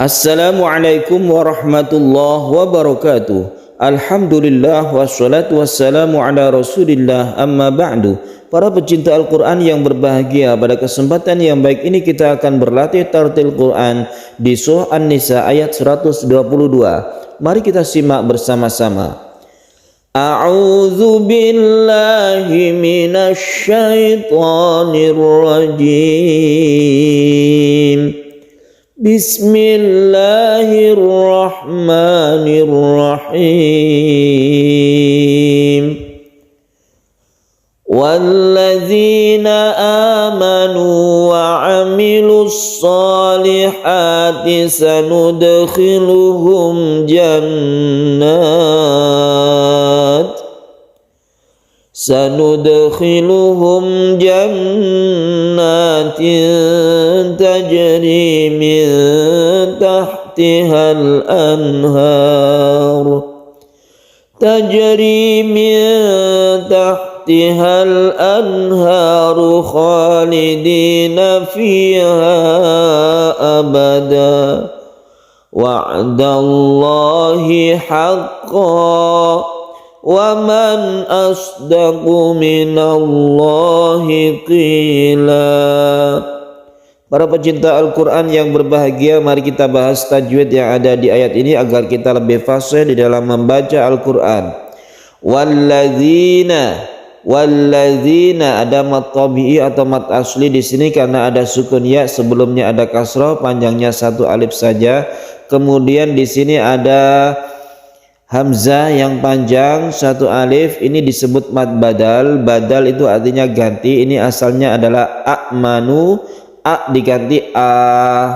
Assalamualaikum warahmatullahi wabarakatuh. Alhamdulillah wassalatu wassalamu ala rasulillah amma ba'du. Para pecinta Al-Quran yang berbahagia, pada kesempatan yang baik ini kita akan berlatih tartil Quran di surah An-Nisa ayat 122. Mari kita simak bersama-sama. A'udzu billahi minasy syaithanir rajim. Bismillahirrahmanirrahim. Walladzina amanu wa 'amilus solihati sanudkhiluhum jannatin tajri min tahtihal anhar khalidina fiha abada wa'dallahi haqqan wa man asdaqu minallahi qila. Para pecinta Al-Quran yang berbahagia, mari kita bahas tajwid yang ada di ayat ini agar kita lebih fasih di dalam membaca Al-Quran. Walladzina ada mat tabi'i atau mat asli di sini karena ada sukun ya, sebelumnya ada kasrah, panjangnya satu alif saja. Kemudian di sini ada hamzah yang panjang satu alif, ini disebut mad badal. Badal itu artinya ganti. Ini asalnya adalah a'manu, a diganti a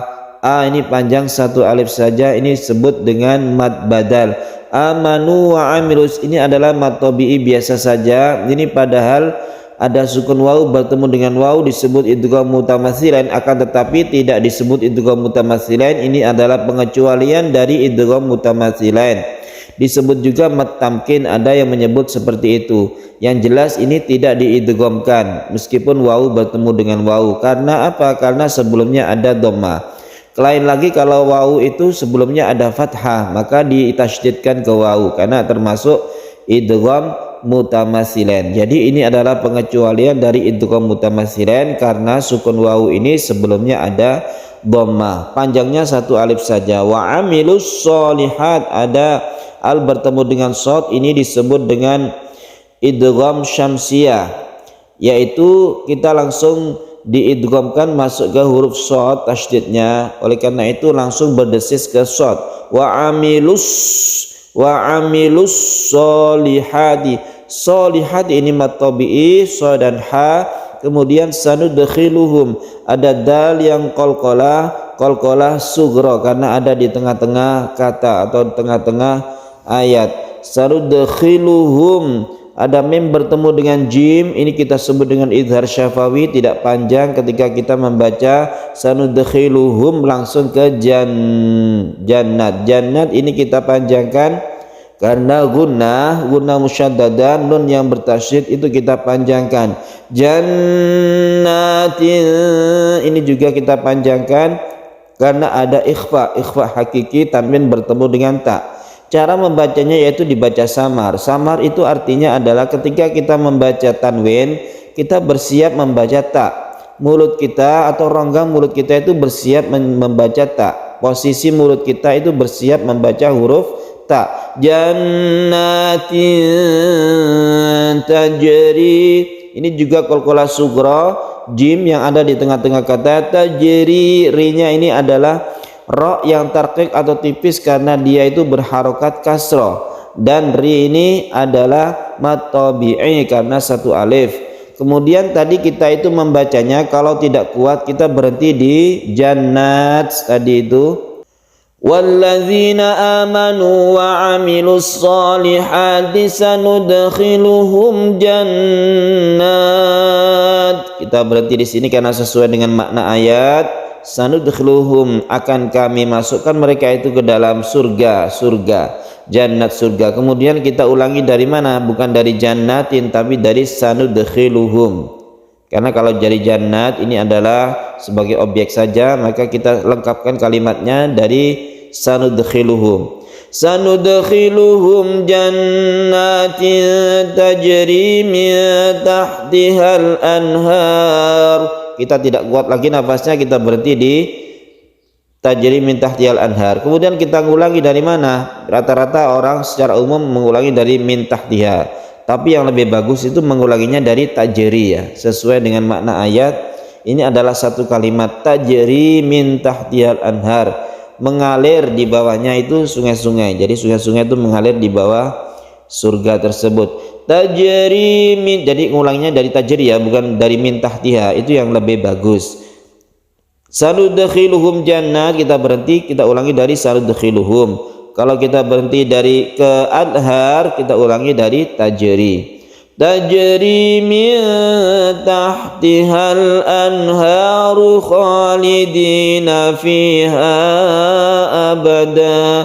ini panjang satu alif saja, ini disebut dengan mad badal. Amanu wa amilus ini adalah mad tabi'i biasa saja. Ini padahal ada sukun waw bertemu dengan waw disebut idgham mutamatsilan, akan tetapi tidak disebut idgham mutamatsilan. Ini adalah pengecualian dari idgham mutamatsilan. Disebut juga mad tamkin, ada yang menyebut seperti itu. Yang jelas ini tidak diidghamkan meskipun wawu bertemu dengan wawu. Karena apa? Karena sebelumnya ada dhamma. Lain lagi kalau wawu itu sebelumnya ada fathah, maka ditasydidkan ke wawu karena termasuk idgham mutamatsilan. Jadi ini adalah pengecualian dari idgham mutamatsilan karena sukun wawu ini sebelumnya ada dhamma. Panjangnya satu alif saja. Wa amilus solihat, ada al bertemu dengan shad, ini disebut dengan idgham syamsiyah, yaitu kita langsung diidghamkan masuk ke huruf shad tasydidnya. Oleh karena itu langsung berdesis ke shad. Wa amilus solihati. Solihat ini mad tabi'i, shad dan ha. Kemudian sanudkhiluhum, ada dal yang qalqalah sughra karena ada di tengah-tengah kata atau tengah-tengah ayat. Sanudkhiluhum, ada mim bertemu dengan jim, ini kita sebut dengan idhar syafawi, tidak panjang ketika kita membaca sanudkhiluhum langsung ke jannat. Jannat ini kita panjangkan karena gunnah musyaddadah, nun yang bertasydid itu kita panjangkan. Jannatin ini juga kita panjangkan karena ada ikhfa hakiki, tanwin bertemu dengan ta. Cara membacanya yaitu dibaca samar. Samar itu artinya adalah ketika kita membaca tanwin, kita bersiap membaca ta. Mulut kita atau rongga mulut kita itu bersiap membaca ta. Posisi mulut kita itu bersiap membaca huruf ta. Jannatin tajri, ini juga qalqalah sughra, jim yang ada di tengah-tengah kata. Tajri, ri-nya ini adalah ra yang tarqiq atau tipis karena dia itu berharokat kasrah, dan ri ini adalah mad tabi'i karena satu alif. Kemudian tadi kita itu membacanya, kalau tidak kuat kita berhenti di jannat tadi itu. Walladzina amanu wa 'amilus solihati sanudkhiluhum jannat. Kita berhenti di sini karena sesuai dengan makna ayat. Sanudkhiluhum, akan kami masukkan mereka itu ke dalam surga, jannat surga. Kemudian kita ulangi dari mana? Bukan dari jannatin tapi dari sanudkhiluhum. Karena kalau jadi jannat ini adalah sebagai objek saja, maka kita lengkapkan kalimatnya dari sanudkhiluhum. Sanudkhiluhum jannatin tajri min tahtihal anhar. Kita tidak kuat lagi nafasnya, kita berhenti di tajri min tahtihal anhar. Kemudian kita ngulangi dari mana? Rata-rata orang secara umum mengulangi dari min tahtiha. Tapi yang lebih bagus itu mengulanginya dari tajri ya, sesuai dengan makna ayat. Ini adalah satu kalimat, tajri min tahtihal anhar, mengalir di bawahnya itu sungai-sungai. Jadi sungai-sungai itu mengalir di bawah surga tersebut. Tajri min, jadi ngulangnya dari tajri ya, bukan dari min tahtiha, itu yang lebih bagus. Sanudkhiluhum jannat, kita berhenti, kita ulangi dari sanudkhiluhum. Kalau kita berhenti dari ke anhar, kita ulangi dari tajri. Tajri min tahtihal anharu khalidina fiha abada.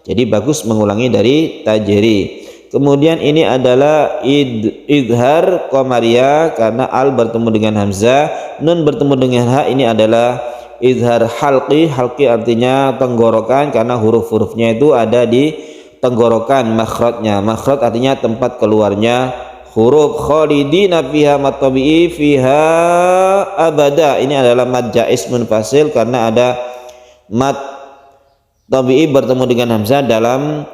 Jadi bagus mengulangi dari tajri. Kemudian ini adalah idhar qamariyah karena al bertemu dengan hamzah, nun bertemu dengan ha. Ini adalah izhar halqi. Halqi artinya tenggorokan karena huruf-hurufnya itu ada di tenggorokan, makhrajnya. Makhraj artinya tempat keluarnya huruf. Khalidina fiha mad tabi'i fiha abada. Ini adalah mad jaiz munfasil karena ada mad tabi'i bertemu dengan hamzah dalam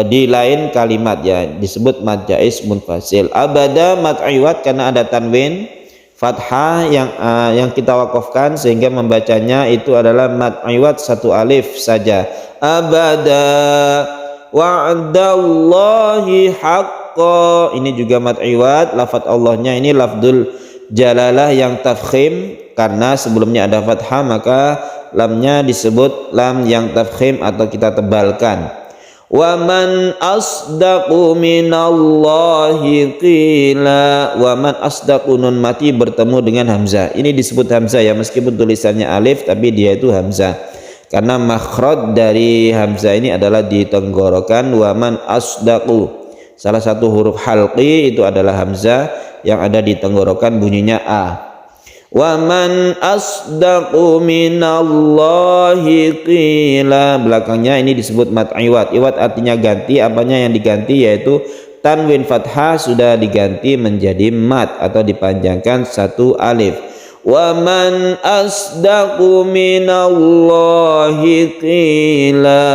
di lain kalimat ya, disebut mad jaiz munfasil. Abada mad iwad karena ada tanwin fathah yang kita wakafkan sehingga membacanya itu adalah mad iwad satu alif saja. Abada wa'dallahi haqqa, ini juga mad iwad. Lafaz Allahnya ini lafdul jalalah yang tafkhim karena sebelumnya ada fathah, maka lamnya disebut lam yang tafkhim atau kita tebalkan. Wa man asdaqu minallahi qila. Wa man asdaqu, nun mati bertemu dengan hamzah. Ini disebut hamzah ya, meskipun tulisannya alif tapi dia itu hamzah karena makhraj dari hamzah ini adalah di tenggorokan. Wa man asdaqu, salah satu huruf halqi itu adalah hamzah yang ada di tenggorokan, bunyinya a. Wa man asdaqu minallahi qila, belakangnya ini disebut mad iwad. Iwad artinya ganti, apanya yang diganti, yaitu tanwin fathah sudah diganti menjadi mad atau dipanjangkan satu alif. Wa man asdaqu minallahi qila.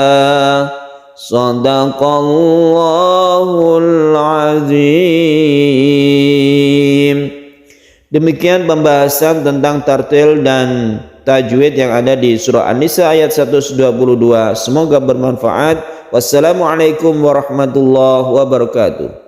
Shadaqallahul azim. Demikian pembahasan tentang tartil dan tajwid yang ada di surah An-Nisa ayat 122. Semoga bermanfaat. Wassalamualaikum warahmatullahi wabarakatuh.